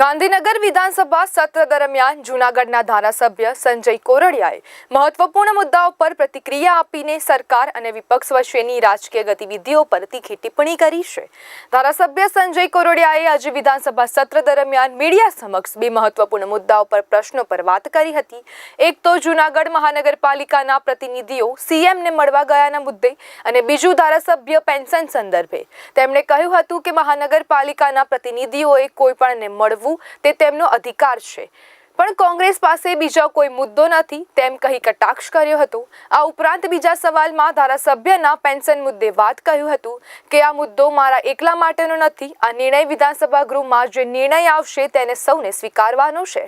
ગાંધીનગર વિધાનસભા સત્ર દરમિયાન જૂનાગઢના ધારાસભ્ય સંજય કોરડિયાએ મહત્વપૂર્ણ મુદ્દાઓ પર પ્રતિક્રિયા આપીને સરકાર અને વિપક્ષ વચ્ચેની રાજકીય ગતિવિધિઓ પર તીખી ટિપ્પણી કરી છે। ધારાસભ્ય સંજય કોરડિયાએ આજે વિધાનસભા સત્ર દરમિયાન મીડિયા સમક્ષ બે મહત્વપૂર્ણ મુદ્દાઓ પર પ્રશ્નો પર વાત કરી હતી। એક તો જૂનાગઢ મહાનગરપાલિકાના પ્રતિનિધિઓ સીએમને મળવા ગયાના મુદ્દે અને બીજું ધારાસભ્ય પેન્શન સંદર્ભે। તેમણે કહ્યું હતું કે મહાનગરપાલિકાના પ્રતિનિધિઓએ કોઈ પણને મળવું તે તેમનો અધિકાર છે, પણ કોંગ્રેસ પાસે બીજો કોઈ મુદ્દો નથી તેમ કહી કટાક્ષ કર્યો હતો। આ ઉપરાંત બીજા સવાલમાં ધારાસભ્યના પેન્શન મુદ્દે વાત કહ્યું હતું કે આ મુદ્દો મારા એકલા માટેનો નથી, આ નિર્ણય વિધાનસભા ગૃહમાં જે નિર્ણય આવશે તેને સૌને સ્વીકારવાનો છે।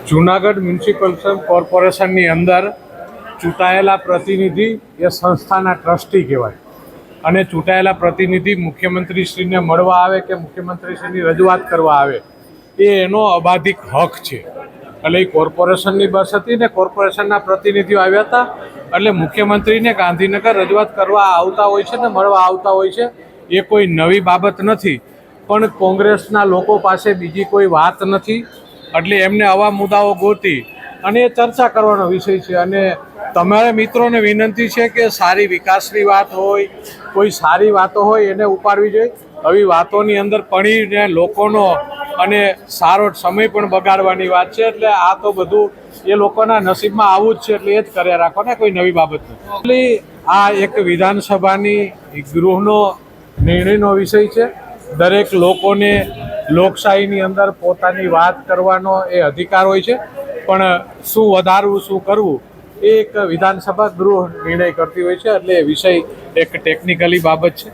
જૂનાગઢ મ્યુનિસિપલ કોર્પોરેશનની અંદર ચૂંટાયેલા પ્રતિનિધિ એ સંસ્થાના ટ્રસ્ટી કહેવાય અને ચૂંટાયેલા પ્રતિનિધિ મુખ્યમંત્રીશ્રીને મળવા આવે કે મુખ્યમંત્રીશ્રીની રજૂઆત કરવા આવે એ એનો અબાધિક હક છે। એટલે એ કોર્પોરેશનની બસ હતી ને કોર્પોરેશનના પ્રતિનિધિઓ આવ્યા હતા, એટલે મુખ્યમંત્રીને ગાંધીનગર રજૂઆત કરવા આવતા હોય છે ને મળવા આવતા હોય છે। એ કોઈ નવી બાબત નથી, પણ કોંગ્રેસના લોકો પાસે બીજી કોઈ વાત નથી, એટલે એમને આવા મુદ્દાઓ ગોતી અને એ ચર્ચા કરવાનો વિષય છે। અને તમારા મિત્રોને વિનંતી છે કે સારી વિકાસની વાત હોય, કોઈ સારી વાતો હોય એને ઉપાડવી જોઈએ। આવી વાતોની અંદર પડીને લોકોનો અને સારો સમય પણ બગાડવાની વાત છે, એટલે આ તો બધું એ લોકોના નસીબમાં આવું જ છે, એટલે એ જ કર્યા રાખો ને, કોઈ નવી બાબત નથી। એટલે આ એક વિધાનસભાની ગૃહનો નિર્ણયનો વિષય છે। દરેક લોકોને લોકશાહીની અંદર પોતાની વાત કરવાનો એ અધિકાર હોય છે, પણ શું વધારવું શું કરવું એ એક વિધાનસભા ગૃહ નિર્ણય કરતી હોય છે, એટલે એ વિષય એક ટેકનિકલી બાબત છે।